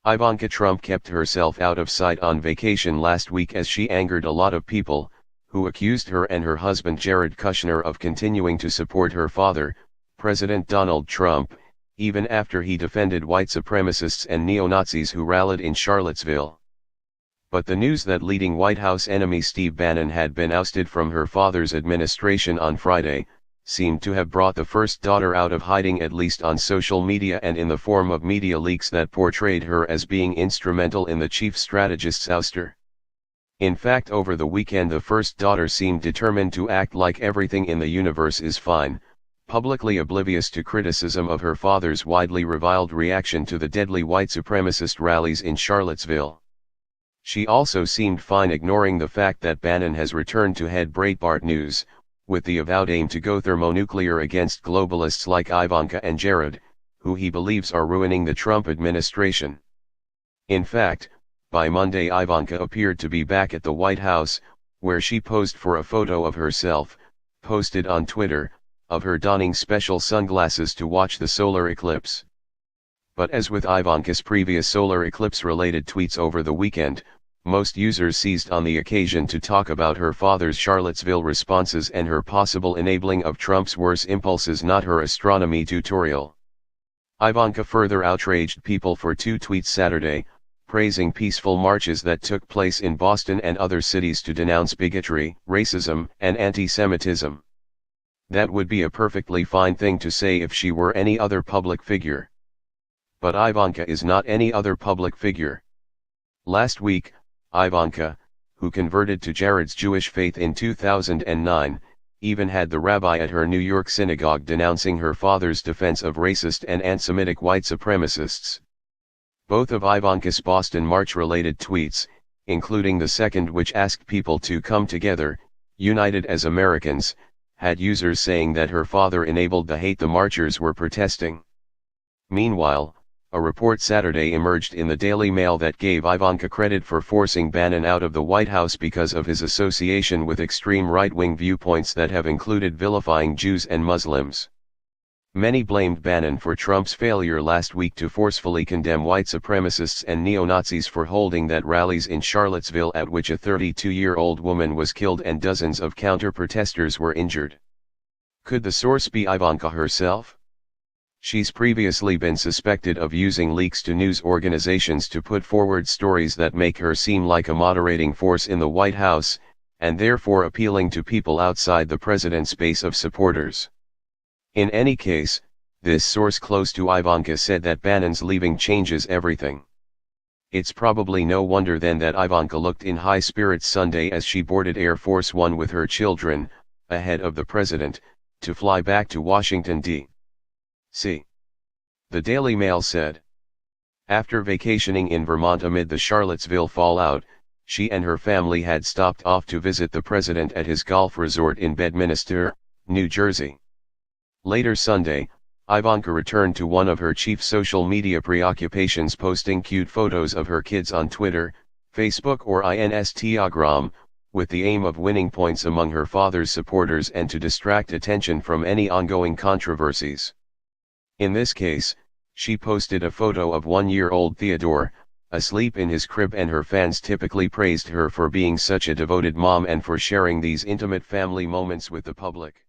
Ivanka Trump kept herself out of sight on vacation last week as she angered a lot of people, who accused her and her husband Jared Kushner of continuing to support her father, President Donald Trump, even after he defended white supremacists and neo-Nazis who rallied in Charlottesville. But the news that leading White House enemy Steve Bannon had been ousted from her father's administration on Friday, seemed to have brought the first daughter out of hiding, at least on social media and in the form of media leaks that portrayed her as being instrumental in the chief strategist's ouster. In fact, over the weekend the first daughter seemed determined to act like everything in the universe is fine, publicly oblivious to criticism of her father's widely reviled reaction to the deadly white supremacist rallies in Charlottesville. She also seemed fine ignoring the fact that Bannon has returned to head Breitbart News, with the avowed aim to go thermonuclear against globalists like Ivanka and Jared, who he believes are ruining the Trump administration. In fact, by Monday Ivanka appeared to be back at the White House, where she posed for a photo of herself, posted on Twitter, of her donning special sunglasses to watch the solar eclipse. But as with Ivanka's previous solar eclipse-related tweets over the weekend, most users seized on the occasion to talk about her father's Charlottesville responses and her possible enabling of Trump's worse impulses, not her astronomy tutorial. Ivanka further outraged people for two tweets Saturday, praising peaceful marches that took place in Boston and other cities to denounce bigotry, racism, and anti-Semitism. That would be a perfectly fine thing to say if she were any other public figure. But Ivanka is not any other public figure. Last week, Ivanka, who converted to Jared's Jewish faith in 2009, even had the rabbi at her New York synagogue denouncing her father's defense of racist and anti-Semitic white supremacists. Both of Ivanka's Boston March-related tweets, including the second which asked people to come together, united as Americans, had users saying that her father enabled the hate the marchers were protesting. Meanwhile, a report Saturday emerged in the Daily Mail that gave Ivanka credit for forcing Bannon out of the White House because of his association with extreme right-wing viewpoints that have included vilifying Jews and Muslims. Many blamed Bannon for Trump's failure last week to forcefully condemn white supremacists and neo-Nazis for holding that rallies in Charlottesville at which a 32-year-old woman was killed and dozens of counter-protesters were injured. Could the source be Ivanka herself? She's previously been suspected of using leaks to news organizations to put forward stories that make her seem like a moderating force in the White House, and therefore appealing to people outside the president's base of supporters. In any case, this source close to Ivanka said that Bannon's leaving changes everything. It's probably no wonder then that Ivanka looked in high spirits Sunday as she boarded Air Force One with her children, ahead of the president, to fly back to Washington, D.C. The Daily Mail said. After vacationing in Vermont amid the Charlottesville fallout, she and her family had stopped off to visit the president at his golf resort in Bedminster, New Jersey. Later Sunday, Ivanka returned to one of her chief social media preoccupations, posting cute photos of her kids on Twitter, Facebook or Instagram, with the aim of winning points among her father's supporters and to distract attention from any ongoing controversies. In this case, she posted a photo of 1-year-old Theodore, asleep in his crib, and her fans typically praised her for being such a devoted mom and for sharing these intimate family moments with the public.